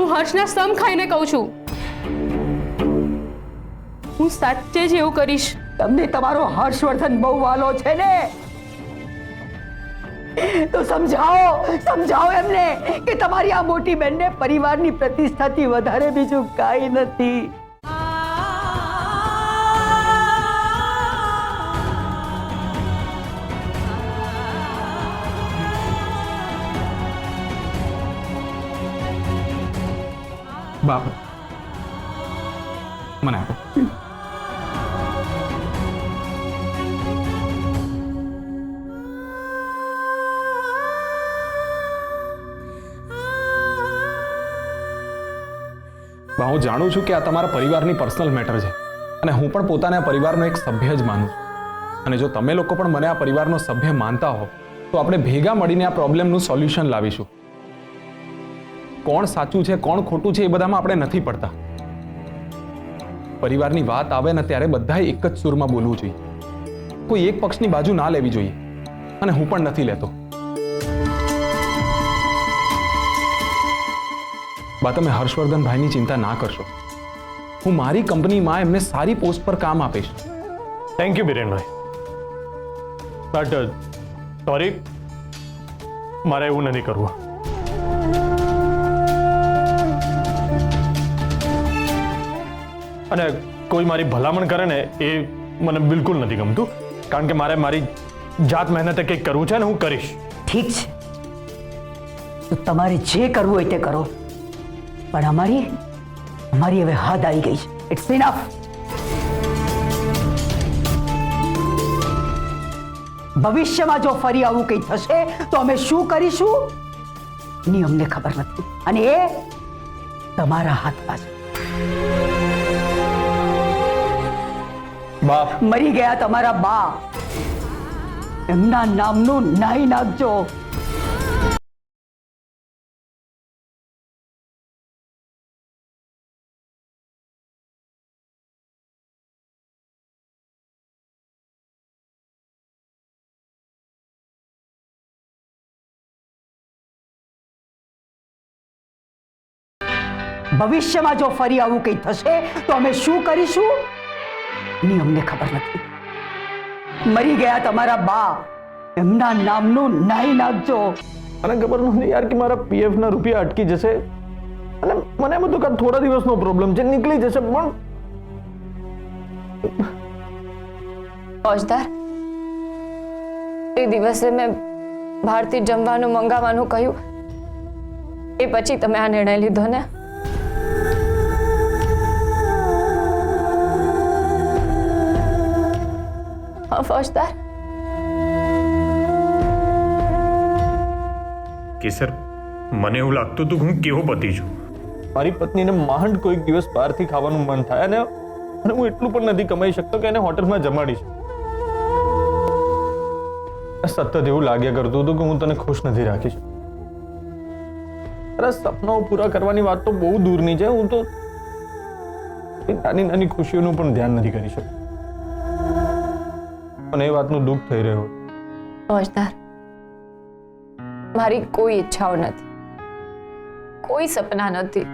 હું હર્ષના સમ ખાઈને કહું છું. હું સાચે જ એવું કરીશ. તમને તમારો હર્ષવર્ધન બહુ વાલો છે ને, તો સમજાવો એમને કે તમારી આ મોટી બહેનને પરિવારની પ્રતિષ્ઠાથી વધારે બીજું કાંઈ નથી. બાપ મને આપો. હું જાણું છું કે આ તમારા પરિવારની પર્સનલ મેટર છે અને હું પણ પોતાને આ પરિવારનો એક સભ્ય જ માનું છું. અને જો તમે લોકો પણ મને આ પરિવારનો સભ્ય માનતા હો તો આપણે ભેગા મળીને આ પ્રોબ્લેમનું સોલ્યુશન લાવીશું. કોણ સાચું છે કોણ ખોટું છે એ બધામાં આપણે નથી પડતા. પરિવારની વાત આવે ને ત્યારે બધાએ એક જ સૂરમાં બોલવું જોઈએ. કોઈ એક પક્ષની બાજુ ના લેવી જોઈએ અને હું પણ નથી લેતો. બા તમે હર્ષવર્ધનભાઈની ચિંતા ના કરશો. હું મારી કંપનીમાં એમને સારી પોસ્ટ પર કામ આપીશ. Thank you Birenbhai, but sorry, મારે એવું નથી કરવું. અને કોઈ મારી ભલામણ કરે ને એ મને બિલકુલ નથી ગમતું, કારણ કે મારે મારી જાત મહેનતે કંઈક કરવું છે ને હું કરીશ. ઠીક છે, તો તમારે જે કરવું હોય તે કરો, પણ અમારી હવે હદ આવી ગઈ છે. It's enough. ભવિષ્યમાં જો ફરી આવું કંઈ થશે તો અમે શું કરીશું એની અમને ખબર નથી, અને એ તમારા હાથમાં છે. બાપ મરી ગયા તમારા બા, એમના નામનું નાઈ નાખજો. ભવિષ્યમાં જો ફરી આવું કંઈ થશે તો અમે શું કરીશું એની અમને ખબર નથી. મરી ગયા તમારા બા, એમના નામનું નાઈ નાખજો. મને ખબર નથી યાર કે મારા પીએફ ના રૂપિયા અટકી જશે, અને મને એમ હતું કે થોડા દિવસનો પ્રોબ્લેમ છે, નીકળી જશે, પણ ફોજદાર, એ દિવસે મેં બહારથી જમવાનું મંગાવવાનું કહ્યું, એ પછી તમે આ નિર્ણય લીધો ને? હા ફોજદાર. કેસર, મને એવું લાગતું હતું કે હું કેવો પતિ છું. મારી પત્નીને માંડ કોઈક દિવસ બહારથી ખાવાનું મન થાય અને હું એટલું પણ નથી કમાઈ શકતો કે એને હોટલમાં જમાડીશ. સતત એવું લાગ્યા કરતું હતું કે હું તને ખુશ નથી રાખીશ. અરે સપનાઓ પૂરા કરવાની વાત તો બહુ દૂરની છે, હું તો નાની નાની ખુશીઓનું પણ ધ્યાન નથી કરી શકતો, અને એ વાતનું દુઃખ થઈ રહ્યું. ફોજદાર, મારી કોઈ ઈચ્છાઓ નથી, કોઈ સપના નથી.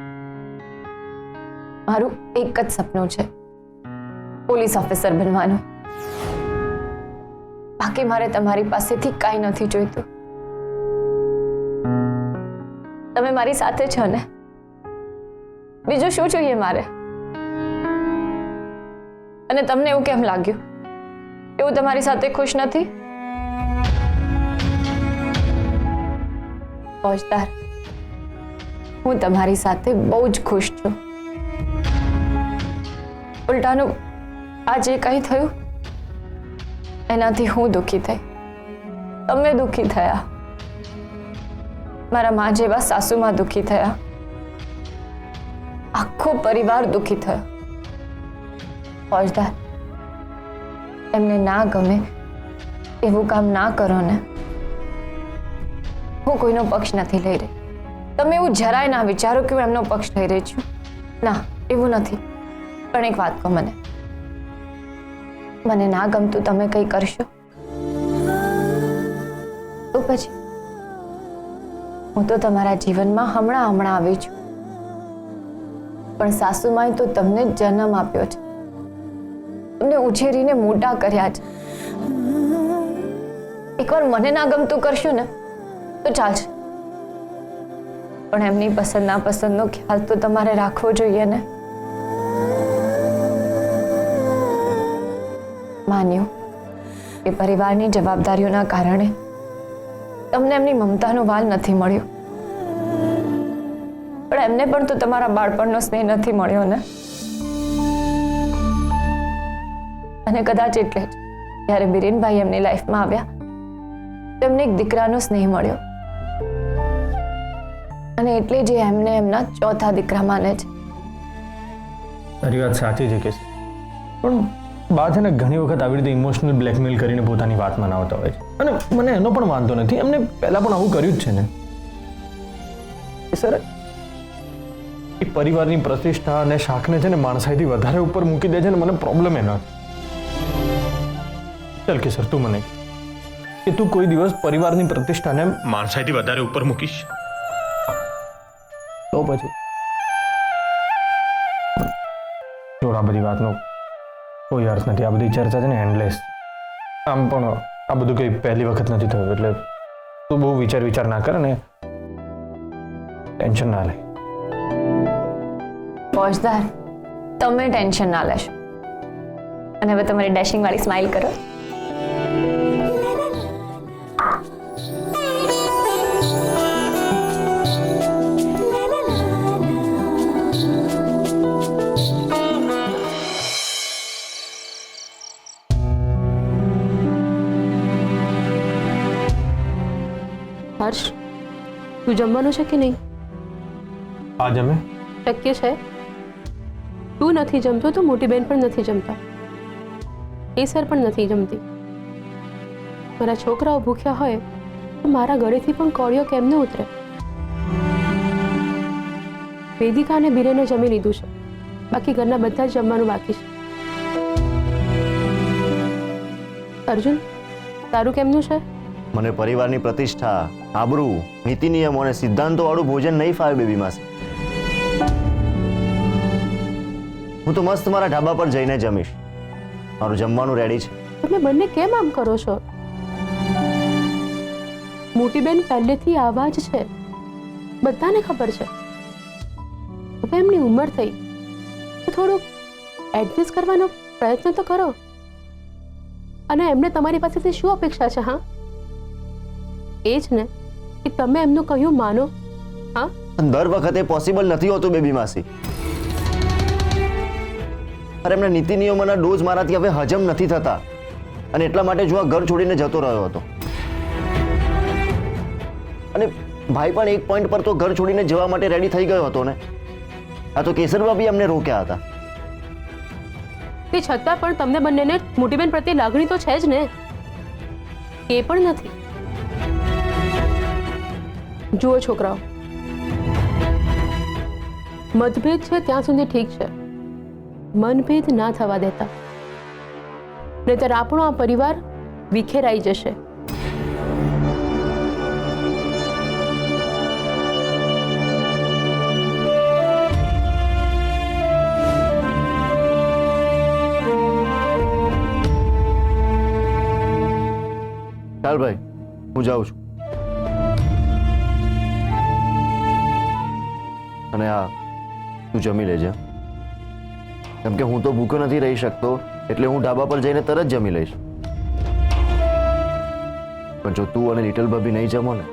મારું એક જ સપનું છે, પોલીસ ઓફિસર બનવાનું. બાકી મારે તમારી પાસેથી કાંઈ નથી જોઈતું. તમે મારી સાથે છો ને, બીજું શું જોઈએ મારે? અને તમને એવું કેમ લાગ્યું કે હું તમારી સાથે ખુશ નથી? ફોજદાર, હું તમારી સાથે બહુ જ ખુશ છું. ઉલટાનું આ જે કંઈ થયું એનાથી હું દુઃખી થઈ, તમે દુઃખી થયા, મારા મા જેવા સાસુમાં દુઃખી થયા, આખો પરિવાર દુઃખી થયો. ફોજદાર, એમને ના ગમે એવું કામ ના કરો ને. હું કોઈનો પક્ષ નથી લઈ રહી, તમે એવું જરાય ના વિચારો કે હું એમનો પક્ષ લઈ રહી છું. ના, એવું નથી. પણ એક વાત કહો, મને ના ગમતું તમે કંઈ કરશો તો પછી હું તો તમારા જીવનમાં હમણાં આવી છું. પણ સાસુમાએ તો તમને જ જન્મ આપ્યો છે, તમને ઉછેરીને મોટા કર્યા છે. એકવાર મને ના ગમતું કરશું ને તો ચાલશે, પણ એમની પસંદ ના પસંદનો ખ્યાલ તો તમારે રાખવો જોઈએ ને. માન્યું કે પરિવારની જવાબદારીઓના કારણે તમને એમની મમતાનો વાલ નથી મળ્યો, પણ એમને પણ તો તમારા બાળપણનો સ્નેહ નથી મળ્યો ને. અને કદાચ એટલે જ જ્યારે બિરેનભાઈ એમની લાઈફમાં આવ્યા તેમને એક દીકરાનો સ્નેહ મળ્યો, અને એટલે જ એમને એમના ચોથા દીકરા માને છે. તારી વાત સાચી છે કેસી, પણ બા છે ને ઘણી વખત આવી રીતે ઇમોશનલ બ્લેકમેલ કરીને પોતાની વાત મનાવતા હોય છે, અને મને એનો પણ વાંધો નથી. એમને પહેલા પણ આવું કર્યું જ છે ને. સર, એ પરિવારની પ્રતિષ્ઠા અને શાખને છે ને માણસાઈથી વધારે ઉપર મૂકી દે છે ને મને પ્રોબ્લેમ એનો. ચાલ કે સર, તું મને કે તું કોઈ દિવસ પરિવારની પ્રતિષ્ઠાને માણસાઈથી વધારે ઉપર મૂકીશ? તો પછી જોડ, આ બધી વાતનો કોઈ અર્થ નથી. આ બધી ચર્ચા છે ને એન્ડલેસ. આમ પણ આ બધું કંઈ પહેલી વખત નથી થયું, એટલે તું બહુ વિચાર ના કર ને ટેન્શન ના લે. ફોજદાર, તમે ટેન્શન ના લેશો. અને હવે તમારી ડેશિંગ વાળી સ્માઇલ કરો. હર્ષ, તું જમવાનું છે કે નહીં? આ જમે? શક્ય છે? તું નથી જમતો તો મોટી બેન પણ નથી જમતા, એ સર પણ નથી જમતી. મારા છોકરાઓ ભૂખ્યા હોય તો મારા ગળેથી પણ કોળીઓ કેમ ન ઉતરે? વેદિકા અને બિરેને જમી લીધું છે, બાકી ઘરના બધા જ જમવાનું બાકી છે. અર્જુન, તારું કેમનું છે? મને પરિવારની પ્રતિષ્ઠા, આબરૂ, નીતિ નિયમો અને સિદ્ધાંતો વાળું ભોજન નહીં ફાવે બેબી માસી. હું તો મસ્ત મારા ઢાબા પર જઈને જમીશ. મારું જમવાનું રેડી છે. તમે બંને કેમ આમ કરો છો? મોટી બેન પહેલેથી આવા જ છે, બધાને ખબર છે. હવે એમની ઉંમર થઈ તો થોડુંક એડજસ્ટ કરવાનો પ્રયત્ન તો કરો. અને એમને તમારી પાસેથી શું અપેક્ષા છે? હા, એ જ ને કે તમે એમનું કહ્યું માનો. હા, દર વખતે પોસિબલ નથી હોતું બેબી માસી. અરે એમના નીતિ નિયમોના ડોઝ મારાથી હવે હજમ નથી થતા, અને એટલા માટે જો આ ઘર છોડીને જતો રહ્યો હતો. અને ભાઈ પણ એક પોઈન્ટ પર તો ઘર છોડીને જવા માટે રેડી થઈ ગયો હતો ને. આ તો કેસરબા બી અમને રોક્યા હતા. તે છતાં પણ તમને બંનેને મોટી બેન પ્રત્યે લાગણી તો છે જ ને, એ પણ નથી. જુઓ છોકરાઓ, મતભેદ છે ત્યાં સુધી ઠીક છે, મનભેદ ના થવા દેતા, નહીતર આપણો આ પરિવાર વિખેરાઈ જશે. ચાલ ભાઈ, હું જાઉં છું. અને હા, તું જમી લેજે, કેમ કે હું તો ભૂખ્યો નથી રહી શકતો, એટલે હું ઢાબા પર જઈને તરત જમી લઈશ. પણ જો તું અને લિટલ ભાભી નહીં જમો ને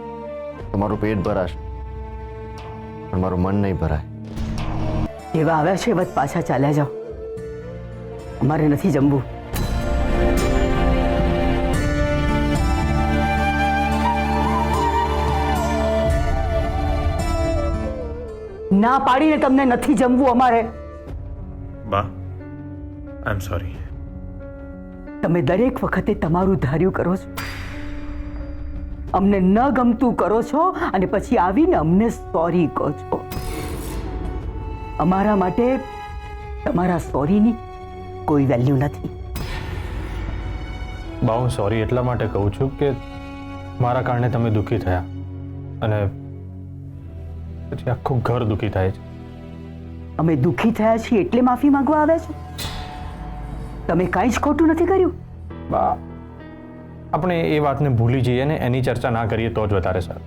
તો મારું પેટ ભરાશે, પણ મારું મન નહીં ભરાય. જેવા આવ્યા છે એવા જ પાછા ચાલ્યા જાઓ. અમારે નથી જમવું. ના પાડીને તમને નથી જમવું અમારે. બા, આઈ એમ સોરી. તમે દરેક વખતે તમારું ધાર્યું કરો છો, અમને ન ગમતું કરો છો અને પછી આવીને અમને સોરી કહો છો. અમારા માટે તમારા સોરીની કોઈ વેલ્યુ નથી. બા, હું સોરી એટલા માટે કહું છું કે મારા કારણે તમે દુઃખી થયા, અને પછી આખું ઘર દુઃખી થાય છે. અમે દુઃખી થયા છીએ એટલે માફી માંગવા આવ્યા છો? તમે કાંઈ જ ખોટું નથી કર્યું. બા આપણે એ વાતને ભૂલી જઈએ ને એની ચર્ચા ના કરીએ તો જ વધારે સારું.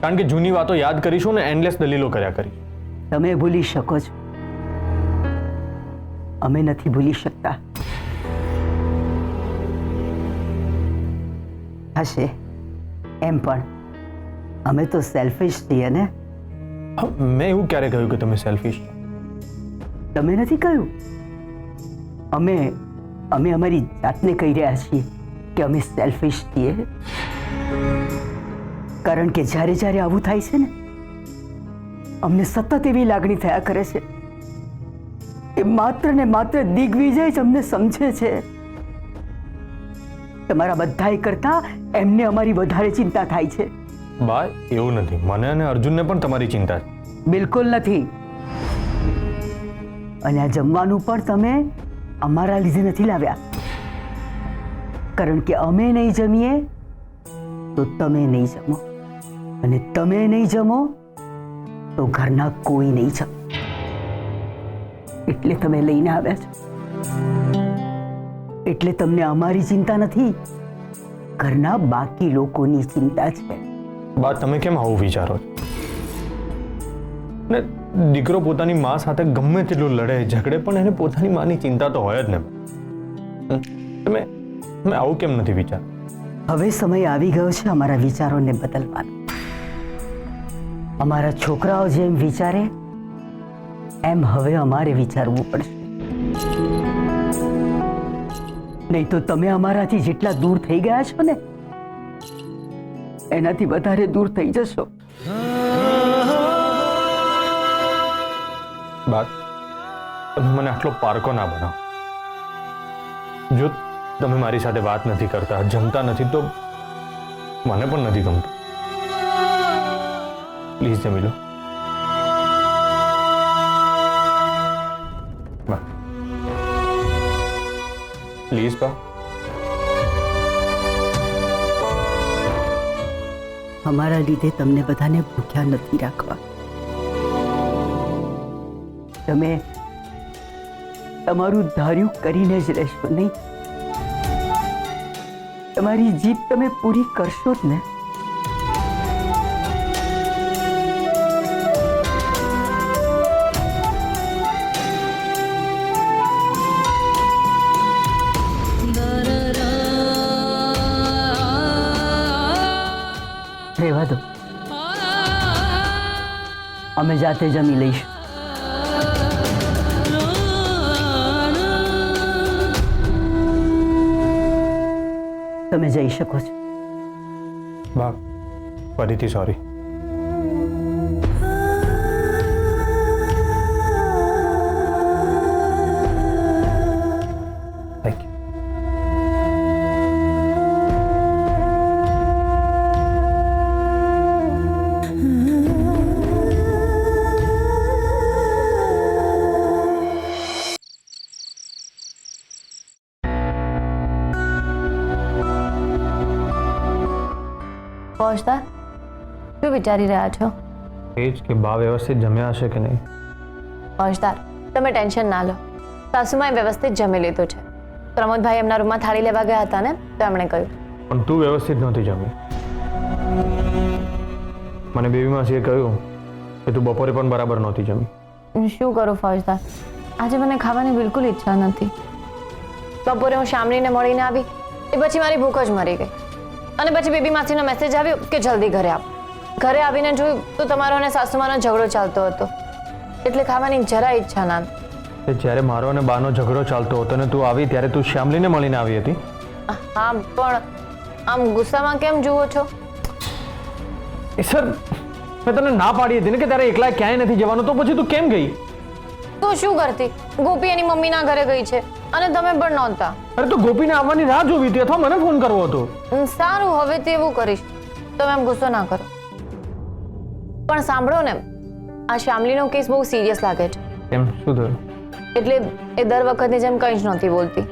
કારણ કે જૂની વાતો યાદ કરીશું ને એન્ડલેસ દલીલો કર્યા કરી. તમે ભૂલી શકો છો, અમે નથી ભૂલી શકતા. હશે એમ પણ અમે તો સેલ્ફિશ છીએ ને. મેં એવું ક્યારે કહ્યું કે તમે સેલ્ફિશ? તમે નથી કહ્યું. અમે અમારી જાતને કહી રહ્યા છીએ કે અમે સેલ્ફિશ છીએ. કારણ કે જ્યારે જ્યારે આવું થાય છે ને અમને સતત એવી લાગણી થયા કરે છે કે માત્ર ને માત્ર દિગ્વિજય જ અમને સમજે છે. તમારા બધાએ કરતા એમને અમારી વધારે ચિંતા થાય છે. બા એવું નથી, મને અને અર્જુનને પણ તમારી ચિંતા છે. બિલકુલ નથી. અને આ જમવાનું પણ તમે અમારા લીધે નથી લાવ્યા. કારણ કે અમે નહીં જમીએ તો તમે નહીં જમો, અને તમે નહીં જમો તો ઘરના કોઈ નહીં જમે. એટલે તમે લઈને આવ્યા છો. એટલે તમને અમારી ચિંતા નથી, ઘરના બાકી લોકોની ચિંતા છે. બા તમે કેમ આવું વિચારો છો? ને દીકરો પોતાની મા સાથે ગમે તેટલું લડે ઝઘડે પણ એને પોતાની માની ચિંતા તો હોય જ ને. તમે આવું કેમ નથી વિચાર? હવે સમય આવી ગયો છે અમારા વિચારોને બદલવાનો. અમારા છોકરાઓ જેમ વિચારે એમ હવે અમારે વિચારવું પડશે. નહીં તો તમે અમારાથી જેટલા દૂર થઈ ગયા છો ને એનાથી વધારે દૂર થઈ જશો. બાત તમે મને આટલો પારકો ના બનાવો. જો તમે મારી સાથે વાત નથી કરતા, જમતા નથી તો મને પણ નથી ગમતું. પ્લીઝ જમી લો. બા પ્લીઝ બા. અમારા લીધે તમને બધાને ભૂખ્યા નથી રાખવા. તમે તમારું ધાર્યું કરીને જ રહેશો નહીં. તમારી જીત તમે પૂરી કરશો જ ને. રહેવા દો, અમે જાતે જમી લઈશું. તમે જઈ શકો છો. બા ફરીથી સોરી. Thank you. પહોંચતા શું વિચારી રહ્યા છો? એ જ કે બા વ્યવસ્થિત જમ્યા હશે કે નહીં. પહોંચતા તમે ટેન્શન ના લો, સાસુમાએ વ્યવસ્થિત જમી લીધું છે. પ્રમોદભાઈ એમના રૂમમાં થાળી લેવા ગયા હતા ને તો એમણે કહ્યું. પણ તું વ્યવસ્થિત નહોતી જમી. મને બેબી માસીએ કહ્યું કે તું બપોરે પણ બરાબર નહોતી જમી. શું કરું ફૌજદાર, આજે મને ખાવાની બિલકુલ ઈચ્છા નથી. બપોરે હું શામળીને મળીને આવી, એ પછી મારી ભૂખ જ મરી ગઈ. અને પછી બેબી માસીનો મેસેજ આવ્યો કે જલ્દી ઘરે આવો. ઘરે આવીને જોયું તો તમારો અને સાસુમાનો ઝઘડો ચાલતો હતો. એટલે ખાવાની જરા ઈચ્છા ના. જ્યારે મારો અને બાનો ઝઘડો ચાલતો હતો ને તું આવી ત્યારે તું શ્યામલીને મળીને આવી હતી. હા પણ આમ ગુસ્સામાં કેમ જુઓ છો? સર મેં તને ના પાડી હતી ને કે તારે એકલા ક્યાંય નથી જવાનું, તો પછી તું કેમ ગઈ? તું શું કરતી? ગોપી એની મમ્મીના ઘરે ગઈ છે અને તમે પણ નહોતા. અરે તો ગોપીને આવવાની રાહ જોવી હતી અથવા મને ફોન કરવો હતો. સારું, હવે તે એવું કરીશ. તમે એમ ગુસ્સો ના કરો. પણ સાંભળો ને, આ શ્યામલીનો કેસ બહુ સિરિયસ લાગે છે. એમ શું થયું? એટલે એ દર વખતની જેમ કંઈ જ નહોતી બોલતી.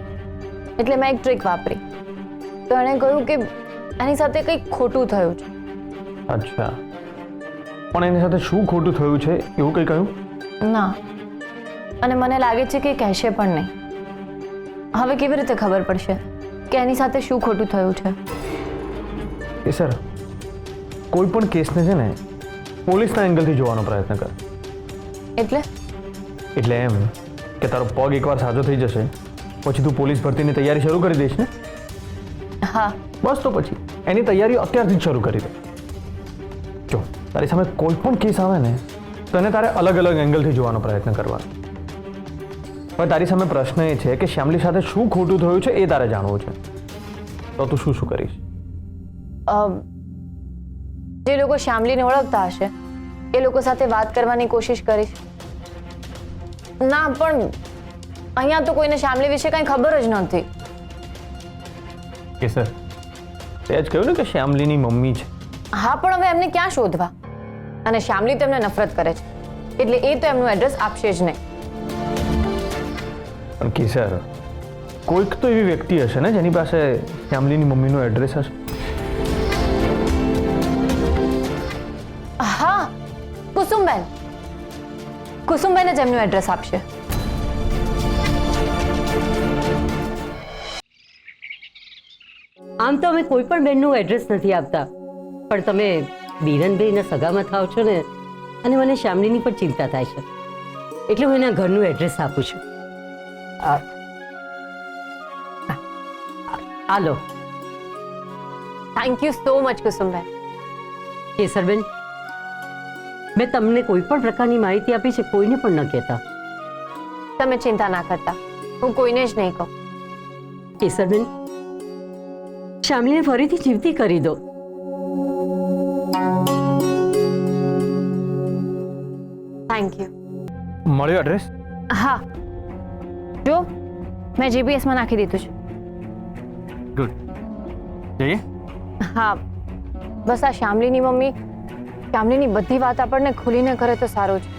એટલે મેં એક ટ્રીક વાપરી તો એણે કહ્યું કે એની સાથે કંઈક ખોટું થયું છે. અચ્છા, પણ એની સાથે શું ખોટું થયું છે એવું કંઈ કહ્યું? ના, અને મને લાગે છે કે એ કહેશે પણ નહીં. હવે કેવી રીતે ખબર પડશે કે એની સાથે શું ખોટું થયું છે? એ સર, કોઈ પણ કેસને છે ને પોલીસના એંગલથી જોવાનો પ્રયત્ન કર. એટલે એમ કે તારો પગ એકવાર સાજો થઈ જશે પછી તું પોલીસ ભરતીની તૈયારી શરૂ કરી દઈશ ને? હા. બસ તો પછી એની તૈયારી અત્યારથી જ શરૂ કરી દે. જો તારી સામે કોઈ પણ કેસ આવે ને તને તારે અલગ અલગ એંગલથી જોવાનો પ્રયત્ન કરવાનો. હવે તારી સામે પ્રશ્ન એ છે કે શ્યામલી સાથે શું ખોટું થયું છે એ તારે જાણવું છે. તો તું શું કરીશ? જે લોકો શ્યામલીને ઓળખતા હશે એ લોકો સાથે વાત કરવાની કોશિશ કરીશ. ના, પણ અહીંયા તો કોઈને શ્યામલી વિશે કંઈ ખબર જ નહોતી. કે સર, તે જ કહ્યું ને કે શ્યામલીની મમ્મી છે. હા, પણ હવે એમને ક્યાં શોધવા? અને શ્યામલી તેમને નફરત કરે છે એટલે એ તો એમનું એડ્રેસ આપશે જ નહીં. પણ કે સર, કોઈક તો એવી વ્યક્તિ હશે ને જેની પાસે શ્યામલીની મમ્મીનું એડ્રેસ હશે. હા, કુસુમબેન. કુસુમબેન જ એમનું એડ્રેસ આપશે. આમ તો અમે કોઈ પણ બેનનું એડ્રેસ નથી આપતા, પણ તમે બીરનભાઈના સગામાં થાવ છો ને, અને મને શ્યામલીની પણ ચિંતા થાય છે એટલે હું એના ઘરનું એડ્રેસ આપું છું. Hello. Thank you so much કુસુમબેન. કેસરબેન, મેં તમને કોઈ પણ પ્રકારની માહિતી આપી છે, કોઈને પણ ન કહેતા. તમે ચિંતા ના કરતા, હું કોઈને જ નહીં કહું. કેસરબેન, શ્યામલીને ફરીથી જીવતી કરી દો. Thank you. મળ્યો એડ્રેસ? હા, જો મેં જીપીએસમાં નાખી દીધું છે. ગુડ. જઈએ? હા, બસ આ શ્યામલીની મમ્મી શ્યામલીની બધી વાત આપણને ખુલીને કરે તો સારું છે.